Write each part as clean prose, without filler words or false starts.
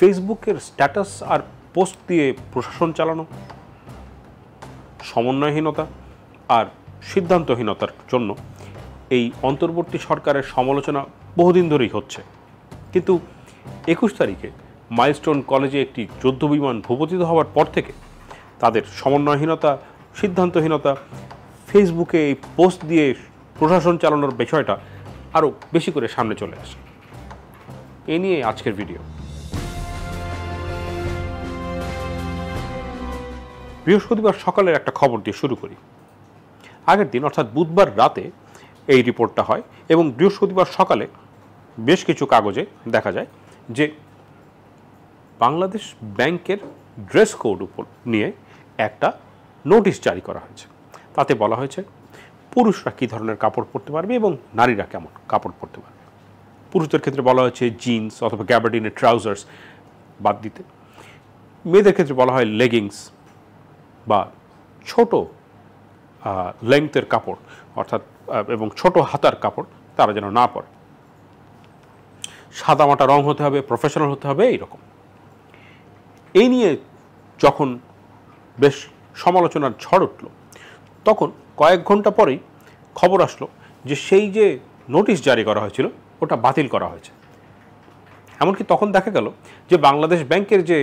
ফেসবুকের স্ট্যাটাস আর পোস্ট দিয়ে প্রশাসন চালানো, সমন্বয়হীনতা আর সিদ্ধান্তহীনতার জন্য এই অন্তর্বর্তী সরকারের সমালোচনা বহুদিন ধরেই হচ্ছে। কিন্তু 21 তারিখে মাইলস্টোন কলেজে একটি যুদ্ধবিমান ভূপতিত হওয়ার পর থেকে তাদের সমন্বয়হীনতা, সিদ্ধান্তহীনতা, ফেসবুকে এই পোস্ট দিয়ে প্রশাসন চালানোর বিষয়টা আরও বেশি করে সামনে চলে আসে। এ নিয়ে আজকের ভিডিও। বৃহস্পতিবার সকালের একটা খবর দিয়ে শুরু করি। আগের দিন অর্থাৎ বুধবার রাতে এই রিপোর্টটা হয় এবং বৃহস্পতিবার সকালে বেশ কিছু কাগজে দেখা যায় যে বাংলাদেশ ব্যাংকের ড্রেস কোড উপর নিয়ে একটা নোটিশ জারি করা হয়েছে। তাতে বলা হয়েছে পুরুষরা কী ধরনের কাপড় পরতে পারবে এবং নারীরা কেমন কাপড় পরতে পারবে। পুরুষদের ক্ষেত্রে বলা হয়েছে জিন্স অথবা গ্যাবার্ডিনের ট্রাউজার্স বাদ দিতে। মেয়েদের ক্ষেত্রে বলা হয় লেগিংস বা ছোট লেংথের কাপড় অর্থাৎ এবং ছোট হাতার কাপড় তারা যেন না পরে। সাদামাটা রং হতে হবে, প্রফেশনাল হতে হবে, এইরকম। এই নিয়ে যখন বেশ সমালোচনার ঝড় উঠল তখন কয়েক ঘন্টা পরেই খবর আসলো যে সেই যে নোটিশ জারি করা হয়েছিল ওটা বাতিল করা হয়েছে। এমনকি তখন দেখা গেল যে বাংলাদেশ ব্যাংকের যে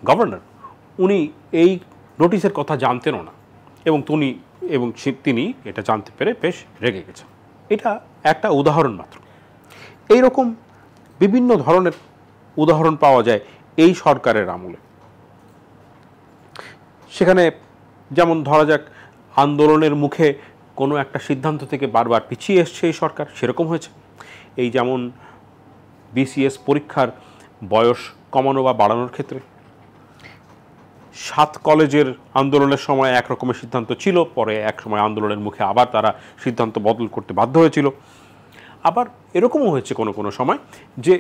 গভর্নর উনি এই নোটিশের কথা জানতেনও না এবং তিনি এটা জানতে পেরে বেশ রেগে গেছেন। এটা একটা উদাহরণ মাত্র। এইরকম বিভিন্ন ধরনের উদাহরণ পাওয়া যায় এই সরকারের আমলে। সেখানে যেমন ধরা যাক আন্দোলনের মুখে কোনো একটা সিদ্ধান্ত থেকে বারবার পিছিয়ে এসছে এই সরকার, সেরকম হয়েছে। এই যেমন বিসিএস পরীক্ষার বয়স কমানো বা বাড়ানোর ক্ষেত্রে 7 কলেজের আন্দোলনের সময় একরকমের সিদ্ধান্ত ছিল, পরে এক সময় আন্দোলনের মুখে আবার তারা সিদ্ধান্ত বদল করতে বাধ্য হয়েছিল। আবার এরকমও হয়েছে কোনো কোনো সময় যে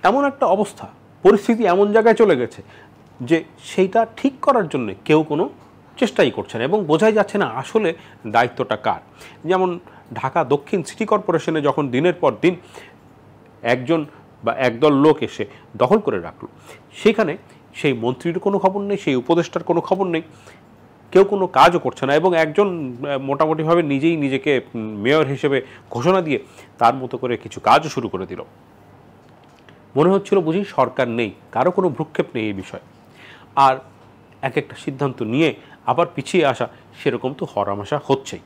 এমন একটা অবস্থা, পরিস্থিতি এমন জায়গায় চলে গেছে যে সেইটা ঠিক করার জন্য কেউ কোনো চেষ্টাই করছে না এবং বোঝাই যাচ্ছে না আসলে দায়িত্বটা কার। যেমন ঢাকা দক্ষিণ সিটি কর্পোরেশনে যখন দিনের পর দিন একজন বা একদল লোক এসে দখল করে রাখলো, সেখানে সেই মন্ত্রীর কোনো খবর নেই, সেই উপদেষ্টার কোনো খবর নেই, কেউ কোনো কাজও করছে না এবং একজন মোটামুটিভাবে নিজেই নিজেকে মেয়র হিসেবে ঘোষণা দিয়ে তার মতো করে কিছু কাজও শুরু করে দিল। মনে হচ্ছিল বুঝি সরকার নেই, কারো কোনো ভ্রুক্ষেপ নেই এই বিষয়ে। আর এক একটা সিদ্ধান্ত নিয়ে আবার পিছিয়ে আসা, সেরকম তো হরহামেশা হচ্ছেই।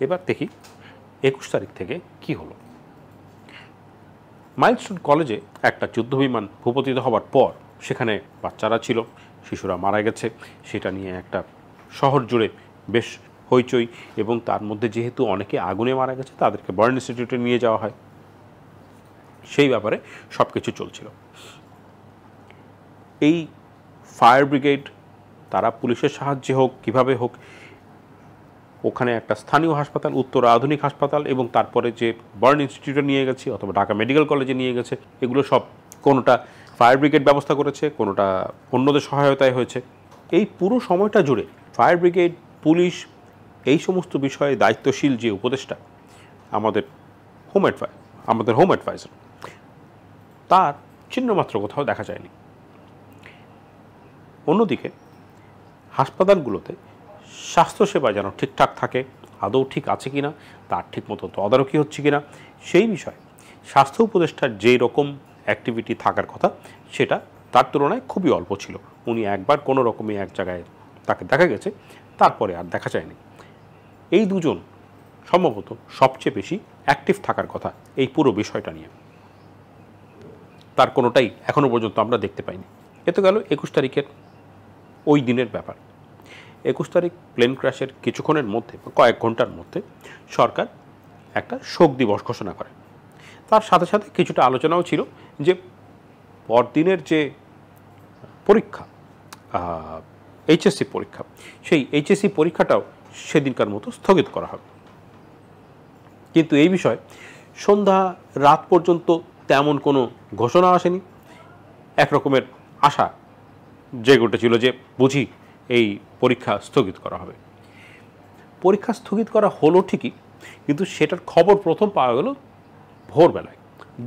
এবার দেখি 21 তারিখ থেকে কি হলো। মাইলস্টোন কলেজে একটা যুদ্ধবিমান ভূপতিত হওয়ার পর সেখানে বাচ্চারা ছিল, শিশুরা মারা গেছে, সেটা নিয়ে একটা শহর জুড়ে বেশ হইচই এবং তার মধ্যে যেহেতু অনেকে আগুনে মারা গেছে তাদেরকে বার্ন ইনস্টিটিউটে নিয়ে যাওয়া হয়, সেই ব্যাপারে সব কিছু চলছিল। এই ফায়ার ব্রিগেড তারা পুলিশের সাহায্যে হোক কিভাবে হোক ওখানে একটা স্থানীয় হাসপাতাল, উত্তর আধুনিক হাসপাতাল এবং তারপরে যে বার্ন ইনস্টিটিউটে নিয়ে গেছে অথবা ঢাকা মেডিকেল কলেজে নিয়ে গেছে, এগুলো সব কোনোটা ফায়ার ব্রিগেড ব্যবস্থা করেছে, কোনোটা অন্যদের সহায়তায় হয়েছে। এই পুরো সময়টা জুড়ে ফায়ার ব্রিগেড, পুলিশ, এই সমস্ত বিষয়ে দায়িত্বশীল যে উপদেষ্টা আমাদের হোম অ্যাডভাইজার, তার চিহ্নমাত্র কোথাও দেখা যায়নি। অন্যদিকে হাসপাতালগুলোতে স্বাস্থ্যসেবা যেন ঠিকঠাক থাকে, আদৌ ঠিক আছে কিনা, তার ঠিক মতো তদারকি হচ্ছে কিনা, সেই বিষয়ে স্বাস্থ্য উপদেষ্টার যেই রকম অ্যাক্টিভিটি থাকার কথা সেটা তার তুলনায় খুবই অল্প ছিল। উনি একবার কোনো রকমই এক জায়গায় তাকে দেখা গেছে, তারপরে আর দেখা যায়নি। এই দুজন সম্ভবত সবচেয়ে বেশি অ্যাক্টিভ থাকার কথা এই পুরো বিষয়টা নিয়ে, তার কোনোটাই এখনও পর্যন্ত আমরা দেখতে পাইনি। এ তো গেল 21 তারিখের ওই দিনের ব্যাপার। 21 তারিখ প্লেন ক্র্যাশের কিছুক্ষণের মধ্যে, কয়েক ঘন্টার মধ্যে সরকার একটা শোক দিবস ঘোষণা করে। তার সাথে সাথে কিছুটা আলোচনাও ছিল যে পরদিনের যে পরীক্ষা, এইচএসসি পরীক্ষা, সেই এইচএসসি পরীক্ষাটাও সেদিনকার মতো স্থগিত করা হবে। কিন্তু এই বিষয়ে সন্ধ্যা রাত পর্যন্ত তেমন কোনো ঘোষণা আসেনি। একরকমের আশা জেগে উঠেছিল যে বুঝি এই পরীক্ষা স্থগিত করা হবে। পরীক্ষা স্থগিত করা হলো ঠিকই, কিন্তু সেটার খবর প্রথম পাওয়া গেল ভোরবেলায়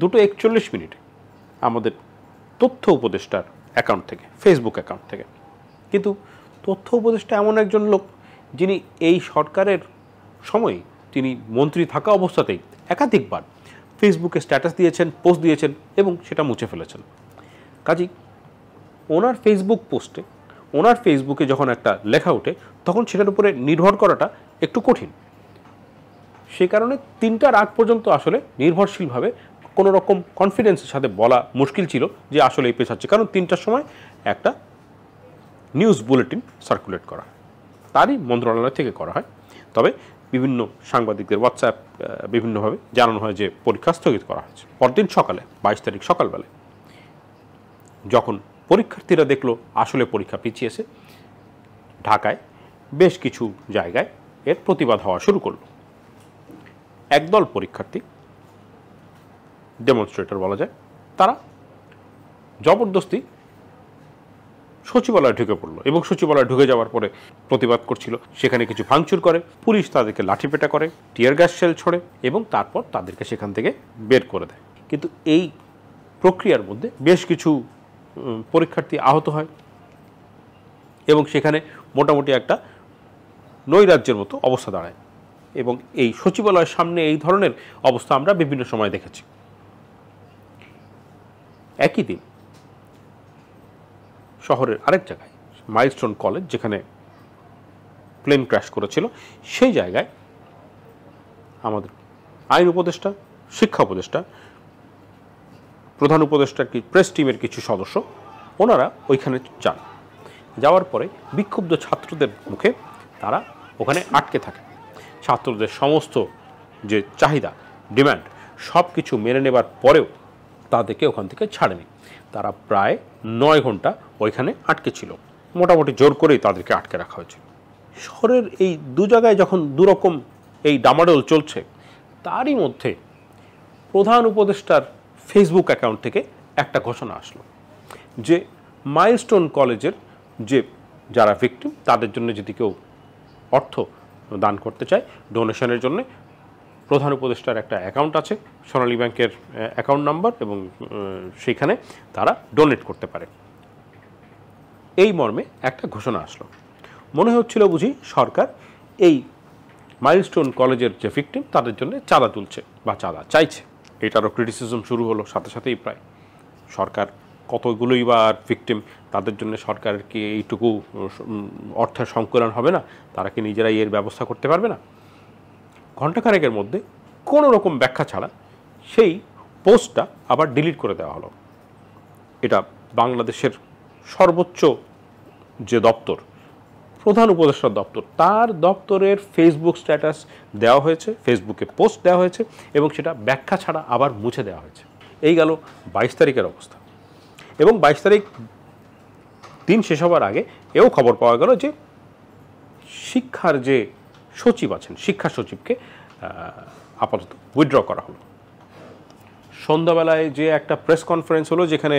2:41। আমাদের তথ্য উপদেষ্টার অ্যাকাউন্ট থেকে, ফেসবুক অ্যাকাউন্ট থেকে। কিন্তু তথ্য উপদেষ্টা এমন একজন লোক যিনি এই সরকারের সময় তিনি মন্ত্রী থাকা অবস্থাতেই একাধিকবার ফেসবুকে স্ট্যাটাস দিয়েছেন, পোস্ট দিয়েছেন এবং সেটা মুছে ফেলেছেন। কাজেই ওনার ফেসবুক পোস্টে, ওনার ফেসবুকে যখন একটা লেখা ওঠে তখন সেটার উপরে নির্ভর করাটা একটু কঠিন। সে কারণে 3টার আগ পর্যন্ত আসলে নির্ভরশীলভাবে কোনো রকম কনফিডেন্সের সাথে বলা মুশকিল ছিল যে আসলে এই পেছাচ্ছে, কারণ 3টার সময় একটা নিউজ বুলেটিন সার্কুলেট করা হয়, তারই মন্ত্রণালয় থেকে করা হয়। তবে বিভিন্ন সাংবাদিকদের হোয়াটসঅ্যাপ বিভিন্নভাবে জানানো হয় যে পরীক্ষা স্থগিত করা হয়েছে। পরদিন সকালে 22 তারিখ সকালবেলায় যখন পরীক্ষার্থীরা দেখলো আসলে পরীক্ষা পিছিয়েছে, ঢাকায় বেশ কিছু জায়গায় এর প্রতিবাদ হওয়া শুরু করলো। একদল পরীক্ষার্থী, ডেমনস্ট্রেটর বলা যায়, তারা জবরদস্তি সচিবালয়ে ঢুকে পড়লো এবং সচিবালয়ে ঢুকে যাওয়ার পরে প্রতিবাদ করছিল। সেখানে কিছু ভাঙচুর করে, পুলিশ তাদেরকে লাঠিপেটা করে, টিয়ার গ্যাস শেল ছড়ে এবং তারপর তাদেরকে সেখান থেকে বের করে দেয়। কিন্তু এই প্রক্রিয়ার মধ্যে বেশ কিছু পরীক্ষার্থী আহত হয় এবং সেখানে মোটামুটি একটা নৈরাজ্যের মতো অবস্থা দাঁড়ায়। এবং এই সচিবালয়ের সামনে এই ধরনের অবস্থা আমরা বিভিন্ন সময় দেখেছি। একই দিন শহরের আরেক জায়গায়, মাইলস্টোন কলেজ যেখানে প্লেন ক্র্যাশ করেছিল, সেই জায়গায় আমাদের আইন উপদেষ্টা, শিক্ষা উপদেষ্টা, প্রধান উপদেষ্টার প্রেস টিমের কিছু সদস্য ওনারা ওইখানে যান। যাওয়ার পরে বিক্ষুব্ধ ছাত্রদের মুখে তারা ওখানে আটকে থাকে। ছাত্রদের সমস্ত যে চাহিদা, ডিম্যান্ড সব কিছু মেনে নেবার পরেও তাদেরকে ওখান থেকে ছাড়েনি। তারা প্রায় 9 ঘন্টা ওইখানে আটকে ছিল, মোটামুটি জোর করেই তাদেরকে আটকে রাখা হয়েছিল। শহরের এই দু জায়গায় যখন দুরকম এই ডামাডোল চলছে, তারই মধ্যে প্রধান উপদেষ্টার ফেসবুক অ্যাকাউন্ট থেকে একটা ঘোষণা আসলো যে মাইলস্টোন কলেজের যে যারা ভিকটিম তাদের জন্য যদি কেউ অর্থ দান করতে চায় ডোনেশনের জন্য, প্রধান উপদেষ্টার একটা অ্যাকাউন্ট আছে, সোনালী ব্যাংকের অ্যাকাউন্ট নাম্বার, এবং সেখানে তারা ডোনেট করতে পারে। এই মর্মে একটা ঘোষণা আসলো। মনে হচ্ছিল বুঝি সরকার এই মাইলস্টোন কলেজের যে ভিকটিম তাদের জন্য চাঁদা তুলছে বা চাঁদা চাইছে। এটারও ক্রিটিসিজম শুরু হলো সাথে সাথেই। প্রায় সরকার কতগুলোই বা ভিকটিম, তাদের জন্য সরকারের কি এইটুকু অর্থের সংকলন হবে না? তারা কি নিজেরাই এর ব্যবস্থা করতে পারবে না? ঘণ্টাখানেকের মধ্যে কোনো রকম ব্যাখ্যা ছাড়া সেই পোস্টটা আবার ডিলিট করে দেওয়া হলো। এটা বাংলাদেশের সর্বোচ্চ যে দপ্তর, প্রধান উপদেষ্টার দপ্তর, তার দপ্তরের ফেসবুক স্ট্যাটাস দেওয়া হয়েছে, ফেসবুকে পোস্ট দেওয়া হয়েছে এবং সেটা ব্যাখ্যা ছাড়া আবার মুছে দেওয়া হয়েছে। এই গেল 22 তারিখের অবস্থা। এবং 22 তারিখ দিন শেষ হবার আগে এও খবর পাওয়া গেল যে শিক্ষার যে সচিব আছেন, শিক্ষা সচিবকে আপাতত উইথড্র করা হলো। সন্ধ্যাবেলায় যে একটা প্রেস কনফারেন্স হলো, যেখানে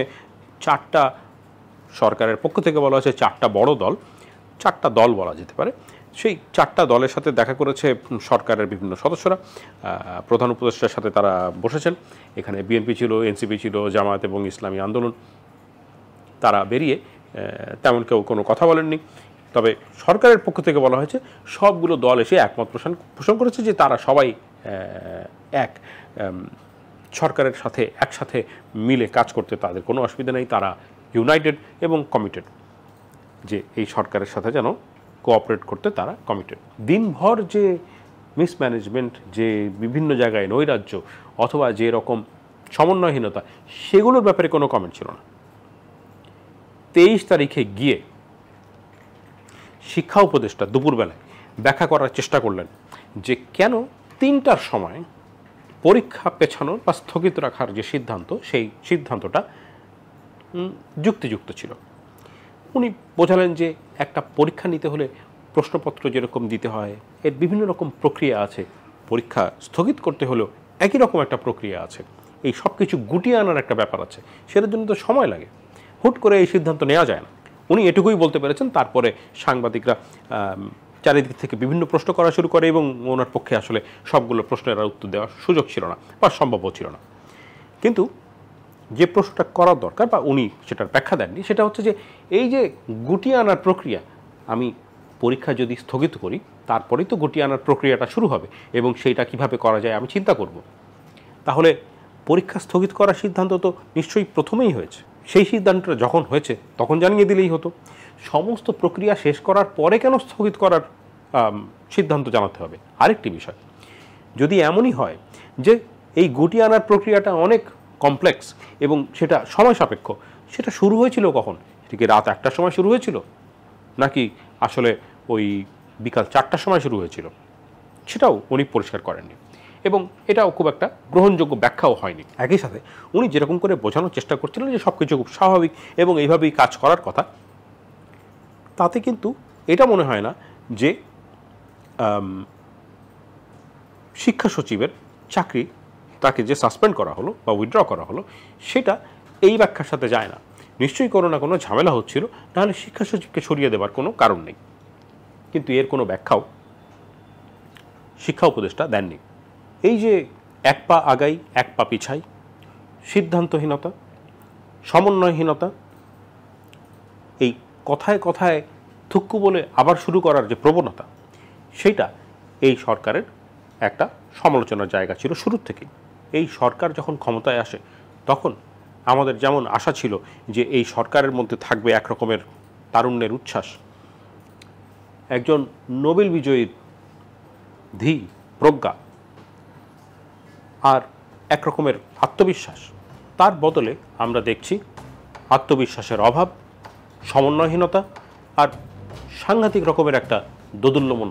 4টা সরকারের পক্ষ থেকে বলা হয়েছে 4টা বড় দল, 4টা দল বলা যেতে পারে, সেই 4টা দলের সাথে দেখা করেছে সরকারের বিভিন্ন সদস্যরা। প্রধান উপদেষ্টার সাথে তারা বসেছেন। এখানে বিএনপি ছিল, এনসিপি ছিল, জামায়াত এবং ইসলামী আন্দোলন। তারা বেরিয়ে তেমন কেউ কোনো কথা বলেননি। তবে সরকারের পক্ষ থেকে বলা হয়েছে সবগুলো দল এসে একমত পোষণ করেছে যে তারা সবাই এক সরকারের সাথে একসাথে মিলে কাজ করতে তাদের কোনো অসুবিধা নেই। তারা ইউনাইটেড এবং কমিটেড, যে এই সরকারের সাথে যেন কোঅপারেট করতে তারা কমিটেড। দিনভর যে মিসম্যানেজমেন্ট, যে বিভিন্ন জায়গায় নৈরাজ্য অথবা যে রকম সমন্বয়হীনতা, সেগুলোর ব্যাপারে কোনো কমেন্ট ছিল না। 23 তারিখে গিয়ে শিক্ষা উপদেষ্টা দুপুরবেলায় ব্যাখ্যা করার চেষ্টা করলেন যে কেন 3টার সময় পরীক্ষা পেছানোর বা স্থগিত রাখার যে সিদ্ধান্ত, সেই সিদ্ধান্তটা যুক্তিযুক্ত ছিল। উনি বোঝালেন যে একটা পরীক্ষা নিতে হলে প্রশ্নপত্র যেরকম দিতে হয়, এর বিভিন্ন রকম প্রক্রিয়া আছে। পরীক্ষা স্থগিত করতে হলেও একই রকম একটা প্রক্রিয়া আছে। এই সব কিছু গুটিয়ে আনার একটা ব্যাপার আছে, সেটার জন্য তো সময় লাগে। হুট করে এই সিদ্ধান্ত নেওয়া যায় না। উনি এটুকুই বলতে পেরেছেন। তারপরে সাংবাদিকরা চারিদিক থেকে বিভিন্ন প্রশ্ন করা শুরু করে এবং ওনার পক্ষে আসলে সবগুলো প্রশ্নের উত্তর দেওয়ার সুযোগ ছিল না বা সম্ভবও ছিল না। কিন্তু যে প্রশ্নটা করার দরকার বা উনি সেটার ব্যাখ্যা দেননি, সেটা হচ্ছে যে এই যে গুটিয়ে আনার প্রক্রিয়া, আমি পরীক্ষা যদি স্থগিত করি তারপরেই তো গুটিয়ে আনার প্রক্রিয়াটা শুরু হবে এবং সেইটা কিভাবে করা যায় আমি চিন্তা করব। তাহলে পরীক্ষা স্থগিত করার সিদ্ধান্ত তো নিশ্চয়ই প্রথমেই হয়েছে। সেই সিদ্ধান্তটা যখন হয়েছে তখন জানিয়ে দিলেই হতো। সমস্ত প্রক্রিয়া শেষ করার পরে কেন স্থগিত করার সিদ্ধান্ত জানাতে হবে? আরেকটি বিষয়, যদি এমনই হয় যে এই গুটিয়ে আনার প্রক্রিয়াটা অনেক কমপ্লেক্স এবং সেটা সময় সাপেক্ষ, সেটা শুরু হয়েছিল কখন? সেটা কি রাত 1টার সময় শুরু হয়েছিল, নাকি আসলে ওই বিকাল 4টার সময় শুরু হয়েছিল? সেটাও উনি পরিষ্কার করেননি এবং এটাও খুব একটা গ্রহণযোগ্য ব্যাখ্যাও হয়নি। একই সাথে উনি যেরকম করে বোঝানোর চেষ্টা করছিলেন যে সব কিছু খুব স্বাভাবিক এবং এইভাবেই কাজ করার কথা, তাতে কিন্তু এটা মনে হয় না যে শিক্ষা সচিবের চাকরি তাকে যে সাসপেন্ড করা হলো বা উইথড্র করা হলো সেটা এই ব্যাখ্যার সাথে যায় না। নিশ্চয়ই কোনো না কোনো ঝামেলা হচ্ছিল, নাহলে শিক্ষা সচিবকে সরিয়ে দেওয়ার কোনো কারণ নেই। কিন্তু এর কোনো ব্যাখ্যাও শিক্ষা উপদেষ্টা দেননি। এই যে এক পা আগাই এক পা পিছাই, সিদ্ধান্তহীনতা, সমন্বয়হীনতা, এই কথায় কথায় থুক্কু বলে আবার শুরু করার যে প্রবণতা, সেইটা এই সরকারের একটা সমালোচনার জায়গা ছিল শুরুর থেকেই। এই সরকার যখন ক্ষমতায় আসে তখন আমাদের যেমন আশা ছিল যে এই সরকারের মধ্যে থাকবে এক রকমের তারুণ্যের উচ্ছ্বাস, একজন নোবেল বিজয়ীর ধী প্রজ্ঞা আর এক রকমের আত্মবিশ্বাস, তার বদলে আমরা দেখছি আত্মবিশ্বাসের অভাব, সমন্বয়হীনতা আর সাংঘাতিক রকমের একটা দোদুল্যমান